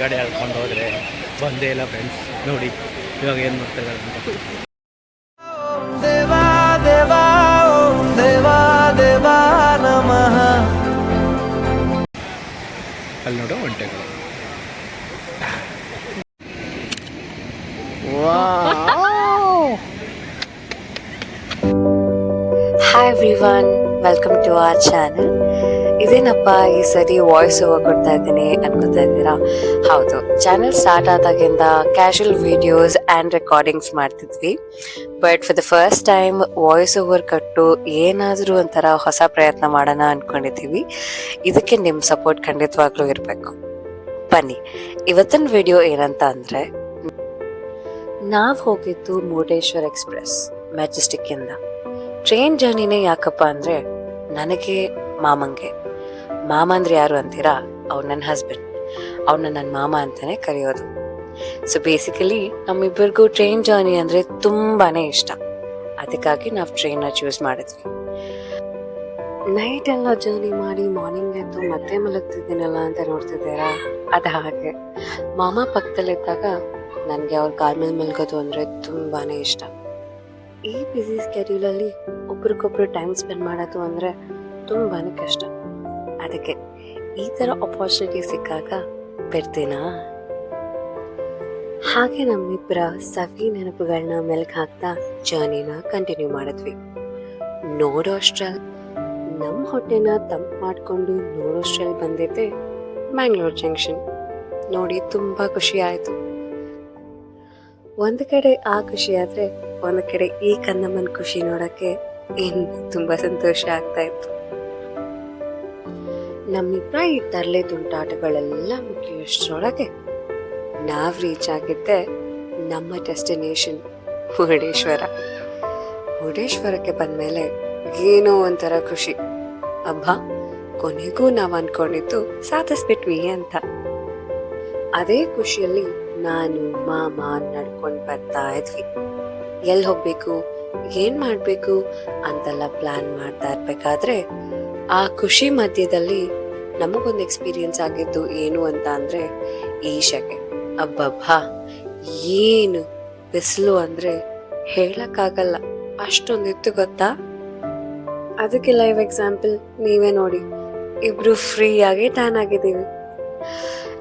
ಗಾಡಿ ಹೇಳ್ಕೊಂಡು ಹೋದರೆ ಬಂದೇ ಇಲ್ಲ ಫ್ರೆಂಡ್ಸ್. ನೋಡಿ ಇವಾಗ ಏನು ಮಾಡ್ತಾರೆ ಅಂತ. ದೇವಾ ದೇವಾ ಓಂ ದೇವಾ ದೇವಾ ನಮಃ. ಅಲ್ಲಿ ನೋಡೋ ಒಂಟೆಗಳು. Hi everyone, welcome to our channel. ಇದೇನಪ್ಪ ಈ ಸರಿ ವಾಯ್ಸ್ ಓವರ್ ಕೊಡ್ತಾ ಇದ್ದೀನಿ ಅನ್ಕೋತಾ ಇದ್ದೀರಾ? ಹೌದು, ಚಾನಲ್ ಸ್ಟಾರ್ಟ್ ಆದಾಗಿಂದ ಕ್ಯಾಶುವಲ್ ವಿಡಿಯೋಸ್ ಆ್ಯಂಡ್ ರೆಕಾರ್ಡಿಂಗ್ಸ್ ಮಾಡ್ತಿದ್ವಿ. But for the first time voice over ಕೊಟ್ಟು ಏನಾದರೂ ಒಂಥರ ಹೊಸ ಪ್ರಯತ್ನ ಮಾಡೋಣ ಅಂದ್ಕೊಂಡಿದ್ದೀವಿ. ಇದಕ್ಕೆ ನಿಮ್ಮ ಸಪೋರ್ಟ್ ಖಂಡಿತವಾಗ್ಲೂ ಇರಬೇಕು. ಬನ್ನಿ, ಇವತ್ತಿನ ವಿಡಿಯೋ ಏನಂತ ಅಂದರೆ, ನಾವು ಹೋಗಿದ್ದು ಮುರುಡೇಶ್ವರ ಎಕ್ಸ್ಪ್ರೆಸ್ ಮೆಜೆಸ್ಟಿಕ್ಕಿಂದ. ಟ್ರೈನ್ ಜರ್ನಿನೇ ಯಾಕಪ್ಪ ಅಂದರೆ, ನನಗೆ ಮಾಮಂಗೆ. ಮಾಮ ಅಂದರೆ ಯಾರು ಅಂತೀರಾ? ಅವ್ರು ನನ್ನ ಹಸ್ಬೆಂಡ್. ಅವ್ರನ್ನ ನನ್ನ ಮಾಮ ಅಂತಲೇ ಕರೆಯೋದು. ಸೊ ಬೇಸಿಕಲಿ ನಮ್ಮಿಬ್ಬರಿಗೂ ಟ್ರೈನ್ ಜರ್ನಿ ಅಂದರೆ ತುಂಬಾ ಇಷ್ಟ. ಅದಕ್ಕಾಗಿ ನಾವು ಟ್ರೈನ್ನ ಚೂಸ್ ಮಾಡಿದ್ವಿ. ನೈಟ್ ಎಲ್ಲ ಜರ್ನಿ ಮಾಡಿ ಮಾರ್ನಿಂಗ್ ಎದ್ದು ಮತ್ತೆ ಮಲಗ್ತಿದ್ದೀನಲ್ಲ ಅಂತ ನೋಡ್ತಿದ್ದೀರಾ? ಅದು ಹಾಗೆ. ಮಾಮ ಪಕ್ಕದಲ್ಲಿದ್ದಾಗ ನನಗೆ ಅವ್ರ ಕಾಲ್ ಮೇಲೆ ಮಲ್ಗೋದು ಅಂದರೆ ತುಂಬಾ ಇಷ್ಟ. ಈ ಬ್ಯುಸಿ ಸ್ಕೆಡ್ಯೂಲಲ್ಲಿ ಒಬ್ರಿಗೊಬ್ರು ಟೈಮ್ ಸ್ಪೆಂಡ್ ಮಾಡೋದು ಅಂದರೆ ತುಂಬಾ ಕಷ್ಟ. ಅದಕ್ಕೆ ಈ ಥರ ಅಪಾರ್ಚುನಿಟಿ ಸಿಕ್ಕಾಗ ಬಿಡ್ತೀನಾ? ಹಾಗೆ ನಮ್ಮಿಬ್ಬರ ಸವಿ ನೆನಪುಗಳನ್ನ ಮೆಲ್ಕ್ ಹಾಕ್ತಾ ಜರ್ನಿನ ಕಂಟಿನ್ಯೂ ಮಾಡಿದ್ವಿ. ನೋಡೋ ಅಷ್ಟ್ರಲ್ಲಿ ನಮ್ಮ ಹೊಟ್ಟೆನ ತಂಪು ಮಾಡಿಕೊಂಡು ನೋಡೋಷ್ಟ್ರಲ್ಲಿ ಬಂದಿದ್ದೆ ಮ್ಯಾಂಗ್ಳೂರ್ ಜಂಕ್ಷನ್. ನೋಡಿ ತುಂಬ ಖುಷಿ ಆಯಿತು. ಒಂದು ಕಡೆ ಆ ಖುಷಿ ಆದರೆ ಒಂದು ಕಡೆ ಈ ಕಂದಮ್ಮನ ಖುಷಿ ನೋಡೋಕ್ಕೆ ಇನ್ನು ತುಂಬ ಸಂತೋಷ ಆಗ್ತಾ ಇತ್ತು. ನಮ್ಮಿಬ್ಬರ ಈ ತರಲೆ ತುಂಟಾಟಗಳೆಲ್ಲ ಮುಗಿಯೋಷ್ಟರೊಳಗೆ ನಾವು ರೀಚ್ ಆಗಿದ್ದೆ ನಮ್ಮ ಡೆಸ್ಟಿನೇಷನ್ ಮುರುಡೇಶ್ವರ. ಮುರುಡೇಶ್ವರಕ್ಕೆ ಬಂದಮೇಲೆ ಏನೋ ಒಂಥರ ಖುಷಿ. ಅಬ್ಬಾ, ಕೊನೆಗೂ ನಾವು ಅಂದ್ಕೊಂಡಿದ್ದು ಸಾಧಿಸ್ಬಿಟ್ವಿ ಅಂತ. ಅದೇ ಖುಷಿಯಲ್ಲಿ ನಾನು ಮಾಮ ನಡ್ಕೊಂಡು ಬರ್ತಾ ಇದ್ವಿ. ಎಲ್ಲಿ ಹೋಗ್ಬೇಕು, ಏನ್ ಮಾಡ್ಬೇಕು ಅಂತೆಲ್ಲ ಪ್ಲಾನ್ ಮಾಡ್ತಾ ಇರ್ಬೇಕಾದ್ರೆ ಆ ಖುಷಿ ಮಧ್ಯದಲ್ಲಿ ನಮಗೊಂದು ಎಕ್ಸ್ಪೀರಿಯನ್ಸ್ ಆಗಿದ್ದು ಏನು ಅಂತ ಅಂದ್ರೆ ಈ ಶೆಕೆ. ಅಬ್ಬಬ್ಬಾ, ಏನು ಬಿಸಿಲು ಅಂದ್ರೆ ಹೇಳಕ್ಕಾಗಲ್ಲ, ಅಷ್ಟೊಂದಿತ್ತು ಗೊತ್ತಾ? ಅದಕ್ಕೆ ಲೈವ್ ಎಕ್ಸಾಂಪಲ್ ನೀವೇ ನೋಡಿ. ಇಬ್ರು ಫ್ರೀ ಆಗಿ ಟ್ಯಾನ್ ಆಗಿದ್ದೀವಿ.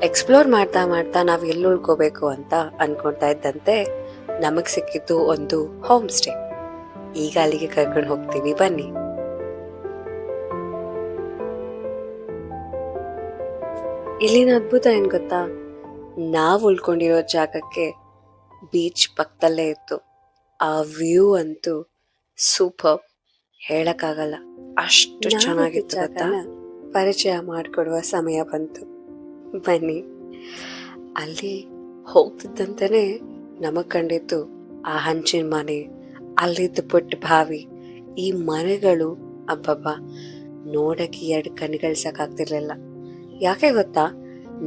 ಎಕ್ಸ್ಪ್ಲೋರ್ ಮಾಡ್ತಾ ಮಾಡ್ತಾ ನಾವು ಎಲ್ಲಿ ಉಳ್ಕೋಬೇಕು ಅಂತ ಅನ್ಕೊಳ್ತಾ ಇದ್ದಂತೆ ನಮಗ್ ಸಿಕ್ಕಿದ್ದು ಒಂದು ಹೋಮ್ ಸ್ಟೇ. ಈಗ ಅಲ್ಲಿಗೆ ಕರ್ಕೊಂಡು ಹೋಗ್ತೀವಿ, ಬನ್ನಿ. ಇಲ್ಲಿನ ಅದ್ಭುತ ಏನ್ ಗೊತ್ತಾ? ನಾವು ಉಳ್ಕೊಂಡಿರೋ ಜಾಗಕ್ಕೆ ಬೀಚ್ ಪಕ್ಕದಲ್ಲೇ ಇತ್ತು. ಆ ವ್ಯೂ ಅಂತೂ ಸೂಪರ್, ಹೇಳಕ್ಕಾಗಲ್ಲ, ಅಷ್ಟು ಚೆನ್ನಾಗಿತ್ತು ಗೊತ್ತಾ? ಪರಿಚಯ ಮಾಡಿಕೊಡುವ ಸಮಯ ಬಂತು, ಬನ್ನಿ. ಅಲ್ಲಿ ಹೋಗ್ತಿದ್ದಂತಾನೆ ನಮಗ್ ಕಂಡಿತ್ತು ಆ ಹಂಚಿನ ಮನೆ, ಅಲ್ಲಿದ್ದ ಪುಟ್ಟ ಬಾವಿ, ಈ ಮನೆಗಳು. ಅಬ್ಬಬ್ಬ, ನೋಡಕ್ಕೆ ಎರಡು ಕಣ್ಗಳು ಸಾಕಾಗ್ತಿರ್ಲಿಲ್ಲ. ಯಾಕೆ ಗೊತ್ತಾ?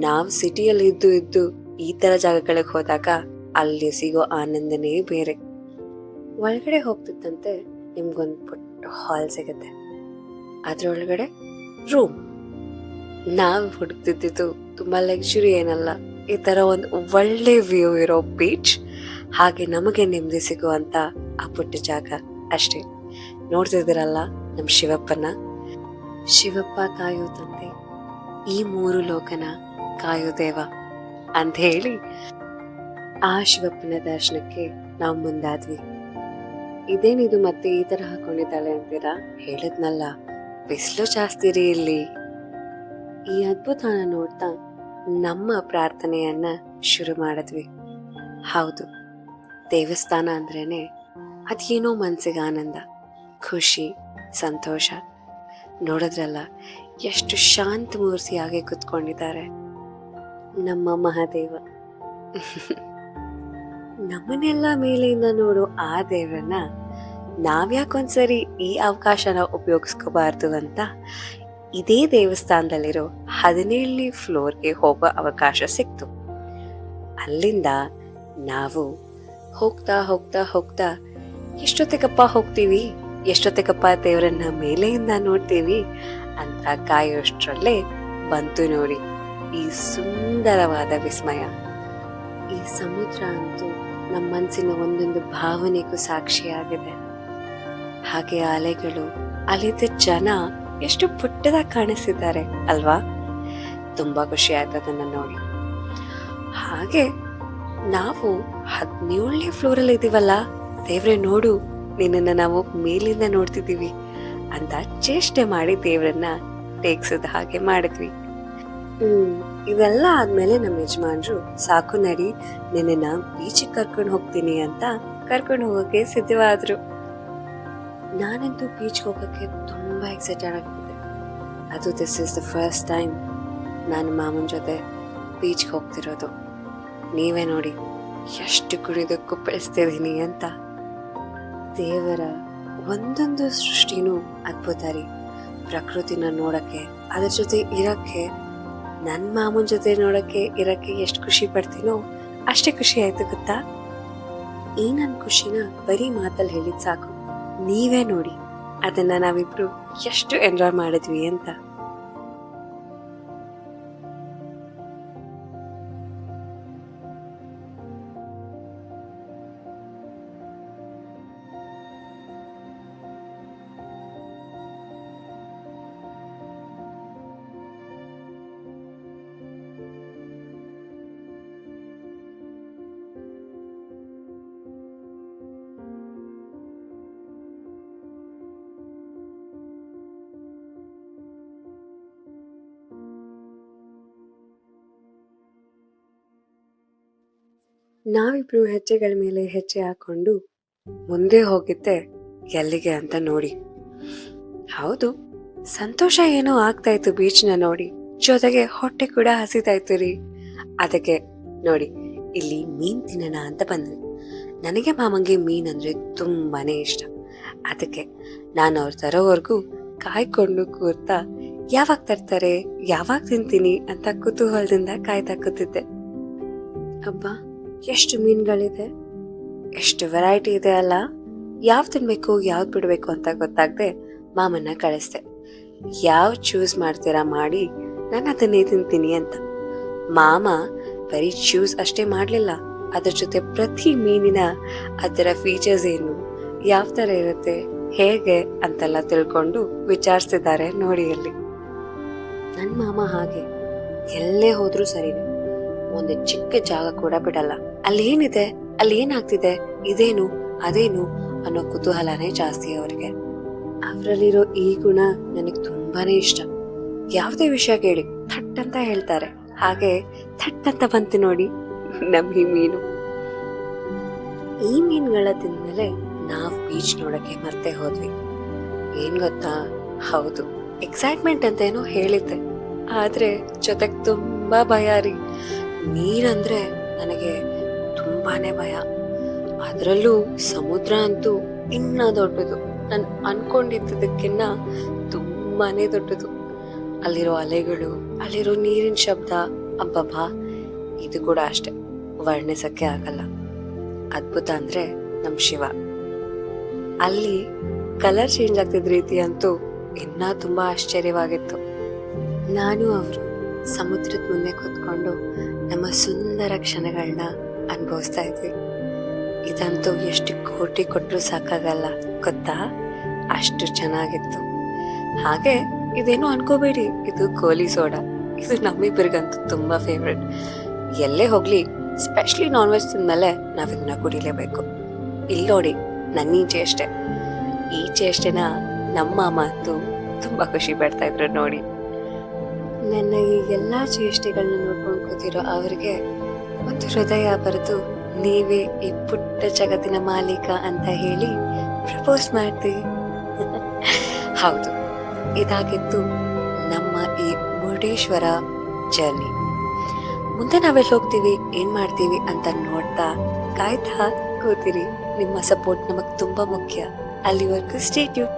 ನಾವು ಸಿಟಿಯಲ್ಲಿ ಇದ್ದು ಈ ತರ ಜಾಗಗಳಿಗೆ ಹೋದಾಗ ಅಲ್ಲಿ ಸಿಗೋ ಆನಂದನೇ ಬೇರೆ. ಒಳಗಡೆ ಹೋಗ್ತಿದ್ದಂತೆ ನಿಮ್ಗೊಂದು ಪುಟ್ಟ ಹಾಲ್ ಸಿಗುತ್ತೆ, ಅದ್ರೊಳಗಡೆ ರೂಮ್. ನಾವು ಹುಡುಕ್ತಿದ್ದು ತುಂಬಾ ಲಕ್ಸುರಿ ಏನಲ್ಲ, ಈ ತರ ಒಂದು ಒಳ್ಳೆ ವ್ಯೂ ಇರೋ ಬೀಚ್, ಹಾಗೆ ನಮಗೆ ನೆಮ್ಮದಿ ಸಿಗುವಂತ ಆ ಪುಟ್ಟ ಜಾಗ ಅಷ್ಟೇ. ನೋಡ್ತಿದ್ದೀರಲ್ಲ ನಮ್ ಶಿವಪ್ಪನ. ಶಿವಪ್ಪ ಕಾಯೋ ತಂದೆ, ಈ ಮೂರು ಲೋಕನ ಕಾಯೋ ದೇವ ಅಂತ ಹೇಳಿ ಆ ಶಿವಪ್ಪನ ದರ್ಶನಕ್ಕೆ ನಾವು ಮುಂದಾದ್ವಿ. ಇದೇನಿದು ಮತ್ತೆ ಈ ತರ ಹಾಕೊಂಡಿದ್ದಾಳೆ ಅಂತೀರಾ? ಹೇಳದ್ನಲ್ಲ, ಬಿಸಿಲು ಜಾಸ್ತಿ ರೀ ಇಲ್ಲಿ. ಈ ಅದ್ಭುತನ ನೋಡ್ತಾ ನಮ್ಮ ಪ್ರಾರ್ಥನೆಯನ್ನ ಶುರು ಮಾಡಿದ್ವಿ. ಹೌದು, ದೇವಸ್ಥಾನ ಅಂದ್ರೇನೆ ಅದೇನೋ ಮನ್ಸಿಗೆ ಆನಂದ, ಖುಷಿ, ಸಂತೋಷ. ನೋಡಿದ್ರಲ್ಲ ಎಷ್ಟು ಶಾಂತ ಮೂರ್ತಿಯಾಗಿ ಕುತ್ಕೊಂಡಿದ್ದಾರೆ ನಮ್ಮ ಮಹಾದೇವ. ನಮ್ಮನ್ನೆಲ್ಲ ಮೇಲೆಯಿಂದ ನೋಡೋ ಆ ದೇವರನ್ನ ನಾವ್ಯಾಕೊಂದ್ಸರಿ ಈ ಅವಕಾಶನ ಉಪಯೋಗಿಸ್ಕೋಬಾರ್ದು ಅಂತ ಇದೇ ದೇವಸ್ಥಾನದಲ್ಲಿರೋ 17ನೇ ಫ್ಲೋರ್ಗೆ ಹೋಗೋ ಅವಕಾಶ ಸಿಕ್ತು. ಅಲ್ಲಿಂದ ನಾವು ಹೋಗ್ತಾ ಹೋಗ್ತಾ ಹೋಗ್ತಾ ಎಷ್ಟೊತ್ತಿಗಪ್ಪ ಹೋಗ್ತೀವಿ, ಎಷ್ಟೊತ್ತಿಗಪ್ಪ ದೇವರನ್ನ ಮೇಲೆಯಿಂದ ನೋಡ್ತೀವಿ ಅಂತ ಕಾಯೋಷ್ಟ್ರಲ್ಲೇ ಬಂತು ನೋಡಿ ಈ ಸುಂದರವಾದ ವಿಸ್ಮಯ. ಈ ಸಮುದ್ರ ಅಂತೂ ನಮ್ಮ ಮನಸ್ಸಿನ ಒಂದೊಂದು ಭಾವನೆಗೂ ಸಾಕ್ಷಿಯಾಗಿದೆ. ಹಾಗೆ ಅಲೆಗಳು, ಅಲ್ಲಿದ್ದ ಜನ ಎಷ್ಟು ಪುಟ್ಟದಾಗಿ ಕಾಣಿಸ್ತಿದ್ದಾರೆ ಅಲ್ವಾ? ತುಂಬಾ ಖುಷಿ ಆಯ್ತು ಅದನ್ನ ನೋಡಿ. ಹಾಗೆ ನಾವು 17ನೇ ಫ್ಲೋರಲ್ಲಿ ಇದೀವಲ್ಲ, ದೇವ್ರೆ ನೋಡು ನಿನ್ನನ್ನ ನಾವು ಮೇಲಿಂದ ನೋಡ್ತಿದೀವಿ ಅಂತ ಚೇಷ್ಟೆ ಮಾಡಿ ದೇವ್ರನ್ನ ಟೇಕ್ಸದ ಹಾಗೆ ಮಾಡಿದ್ವಿ. ಇದೆಲ್ಲ ಆದ್ಮೇಲೆ ನಮ್ಮ ಯಜಮಾನ್ರು ಸಾಕು ನಡಿ ನಿನ್ನ ಬೀಚಿಗೆ ಕರ್ಕೊಂಡು ಹೋಗ್ತೀನಿ ಅಂತ ಕರ್ಕೊಂಡು ಹೋಗಕ್ಕೆ ಸಿದ್ಧವಾದ್ರು. ನಾನಂತೂ ಬೀಚ್ ಹೋಗಕ್ಕೆ ತುಂಬಾ ಎಕ್ಸೈಟೆಡ್ ಆಗ್ತಿದೆ. ಅದು this is the first time ನಾನು ಮಾಮನ ಜೊತೆ ಬೀಚ್ಗೆ ಹೋಗ್ತಿರೋದು. ನೀವೇ ನೋಡಿ ಎಷ್ಟು ಕುಡಿದಕ್ಕೂ ಬೆಳೆಸ್ತಿದ್ದೀನಿ ಅಂತ. ದೇವರ ಒಂದೊಂದು ಸೃಷ್ಟಿನೂ ಅದ್ಭುತ ರೀ. ಪ್ರಕೃತಿನ ನೋಡಕ್ಕೆ, ಅದ್ರ ಜೊತೆ ಇರಕ್ಕೆ, ನನ್ನ ಮಾಮನ ಜೊತೆ ನೋಡಕ್ಕೆ ಇರಕ್ಕೆ ಎಷ್ಟು ಖುಷಿ ಪಡ್ತೀನೋ ಅಷ್ಟೇ ಖುಷಿ ಆಯ್ತು ಗೊತ್ತಾ. ಈ ನನ್ನ ಖುಷಿನ ಬರೀ ಮಾತಲ್ಲಿ ಹೇಳಿದ್ ಸಾಕು, ನೀವೇ ನೋಡಿ ಅದನ್ನ ನಾವಿಬ್ರು ಎಷ್ಟು ಎಂಜಾಯ್ ಮಾಡಿದ್ವಿ ಅಂತ. ನಾವಿಬ್ರು ಹೆಜ್ಜೆಗಳ ಮೇಲೆ ಹೆಜ್ಜೆ ಹಾಕೊಂಡು ಮುಂದೆ ಹೋಗಿದ್ದೆ ಎಲ್ಲಿಗೆ ಅಂತ ನೋಡಿ. ಹೌದು, ಸಂತೋಷ ಏನೋ ಆಗ್ತಾ ಇತ್ತು ಬೀಚ್ನ ನೋಡಿ, ಜೊತೆಗೆ ಹೊಟ್ಟೆ ಕೂಡ ಹಸಿತಾಯ್ತು ರೀ. ಅದಕ್ಕೆ ನೋಡಿ ಇಲ್ಲಿ ಮೀನ್ ತಿನ್ನೋಣ ಅಂತ ಬಂದ್ವಿ. ನನಗೆ ಮಾಮಂಗೆ ಮೀನ್ ಅಂದ್ರೆ ತುಂಬಾನೇ ಇಷ್ಟ. ಅದಕ್ಕೆ ನಾನು ಅವ್ರು ತರೋವರೆಗೂ ಕಾಯ್ಕೊಂಡು ಕೂರ್ತಾ ಯಾವಾಗ ತರ್ತಾರೆ, ಯಾವಾಗ ತಿಂತೀನಿ ಅಂತ ಕುತೂಹಲದಿಂದ ಕಾಯ್ತಾ ಕೂತಿದ್ದೆ. ಅಬ್ಬಾ, ಎಷ್ಟು ಮೀನುಗಳಿದೆ, ಎಷ್ಟು ವೆರೈಟಿ ಇದೆ ಅಲ್ಲ. ಯಾವ್ ತಿನ್ಬೇಕು ಯಾವ್ದು ಬಿಡ್ಬೇಕು ಅಂತ ಗೊತ್ತಾಗದೆ ಮಾಮನ್ನ ಕಳಿಸ್ದೆ. ಯಾವ್ ಚೂಸ್ ಮಾಡ್ತೀರಾ ಮಾಡಿ, ನಾನು ಅದನ್ನೇ ತಿಂತೀನಿ ಅಂತ. ಮಾಮ ಬರೀ ಚೂಸ್ ಅಷ್ಟೇ ಮಾಡ್ಲಿಲ್ಲ, ಅದ್ರ ಜೊತೆ ಪ್ರತಿ ಮೀನಿನ ಅದರ ಫೀಚರ್ಸ್ ಏನು, ಯಾವ ತರ ಇರುತ್ತೆ, ಹೇಗೆ ಅಂತೆಲ್ಲ ತಿಳ್ಕೊಂಡು ವಿಚಾರಿಸ್ತಿದ್ದಾರೆ ನೋಡಿ. ಅಲ್ಲಿ ನನ್ ಮಾಮ ಹಾಗೆ ಎಲ್ಲೇ ಹೋದ್ರೂ ಸರಿನೆ, ಒಂದು ಚಿಕ್ಕ ಜಾಗ ಕೂಡ ಬಿಡಲ್ಲ. ಅಲ್ಲಿ ಏನಿದೆ, ಅಲ್ಲಿ ಏನಾಗ್ತಿದೆ, ಇದೇನು ಅದೇನು ಅನ್ನೋ ಕುತೂಹಲನೇ ಜಾಸ್ತಿ ಅವ್ರಿಗೆ. ಅವರಲ್ಲಿರೋ ಈ ಗುಣ ನನಗ್ ತುಂಬಾನೇ ಇಷ್ಟ. ಯಾವುದೇ ವಿಷಯ ಕೇಳಿ ಥಟ್ ಅಂತ ಹೇಳ್ತಾರೆ. ಹಾಗೆ ಥಟ್ ಅಂತ ಬಂತು ನೋಡಿ ನಮ್ ಈ ಮೀನು. ಈ ಮೀನ್ಗಳ ತಿಂದ್ಮೇಲೆ ನಾವ್ ಬೀಚ್ ನೋಡಕ್ಕೆ ಮರ್ತೆ ಹೋದ್ವಿ. ಏನ್ ಗೊತ್ತಾ, ಹೌದು ಎಕ್ಸೈಟ್ಮೆಂಟ್ ಅಂತ ಏನೋ ಹೇಳಿದ್ದೆ, ಆದ್ರೆ ಜೊತೆಗ್ ತುಂಬಾ ಭಯ ರೀ. ನೀರಂದ್ರೆ ನನಗೆ ತುಂಬಾನೇ ಭಯ. ಅದ್ರಲ್ಲೂ ಸಮುದ್ರ ಅಂತೂ ಇನ್ನ ದೊಡ್ಡದು. ನಾನು ಅನ್ಕೊಂಡಿದ್ದಕ್ಕಿನ್ನ ತುಂಬಾನೇ ದೊಡ್ಡದು. ಅಲ್ಲಿರೋ ಅಲೆಗಳು, ಅಲ್ಲಿರೋ ನೀರಿನ ಶಬ್ದ, ಅಬ್ಬಬ್ಬಾ, ಇದು ಕೂಡ ಅಷ್ಟೆ ವರ್ಣಿಸಕ್ಕೆ ಆಗಲ್ಲ. ಅದ್ಭುತ ಅಂದ್ರೆ ನಮ್ ಶಿವ. ಅಲ್ಲಿ ಕಲರ್ ಚೇಂಜ್ ಆಗ್ತಿದ್ ರೀತಿ ಅಂತೂ ಇನ್ನ ತುಂಬಾ ಆಶ್ಚರ್ಯವಾಗಿತ್ತು. ನಾನು ಅವರು ಸಮುದ್ರದ ಮುಂದೆ ಕೂತ್ಕೊಂಡು ನಮ್ಮ ಸುಂದರ ಕ್ಷಣಗಳನ್ನ ಅನುಭವಿಸ್ತಾ ಇದ್ವಿ. ಇದಂತೂ ಎಷ್ಟು ಕೋಟಿ ಕೊಟ್ಟರು ಸಾಕಾಗಲ್ಲ ಗೊತ್ತಾ, ಅಷ್ಟು ಚೆನ್ನಾಗಿತ್ತು. ಹಾಗೆ ಇದೇನು ಅನ್ಕೋಬೇಡಿ, ಇದು ಗೋಲಿ ಸೋಡಾ. ಇದು ನಮ್ಮಿಬ್ಬರಿಗಂತೂ ತುಂಬಾ ಫೇವ್ರೆಟ್. ಎಲ್ಲೇ ಹೋಗ್ಲಿ, ಸ್ಪೆಷಲಿ ನಾನ್ ವೆಜ್ ತಿಂದ್ಮೇಲೆ ನಾವ್ ಇದನ್ನ ಕುಡಿಲೇಬೇಕು. ಇಲ್ಲಿ ನೋಡಿ ನನ್ನ ಈ ಚೇಷ್ಟೆ, ಈ ಚೇಷ್ಟೆನ ನಮ್ಮ ಮಾಮ ಅಂತೂ ತುಂಬಾ ಖುಷಿ ಪಡ್ತಾ ಇದ್ರು ನೋಡಿ. ನನ್ನ ಈ ಎಲ್ಲಾ ಚೇಷ್ಟೆಗಳನ್ನ ನೋಡ್ಕೊಂಡು ಕೂತಿರೋ ಅವ್ರಿಗೆ ಒಂದು ಹೃದಯ ಬರೆದು ನೀವೇ ಈ ಪುಟ್ಟ ಜಗತ್ತಿನ ಮಾಲೀಕ ಅಂತ ಹೇಳಿ ಪ್ರಪೋಸ್ ಮಾಡ್ತೀವಿ. ಹೌದು, ಇದಾಗಿತ್ತು ನಮ್ಮ ಈ ಮುರುಡೇಶ್ವರ ಜರ್ನಿ. ಮುಂದೆ ನಾವೆಲ್ಲಿ ಹೋಗ್ತೀವಿ, ಏನ್ ಮಾಡ್ತೀವಿ ಅಂತ ನೋಡ್ತಾ ಕಾಯ್ತಾ ಕೂತಿರಿ. ನಿಮ್ಮ ಸಪೋರ್ಟ್ ನಮಗ್ ತುಂಬಾ ಮುಖ್ಯ. ಅಲ್ಲಿವರೆಗೂ ಸ್ಟೇ ಟ್ಯೂನ್.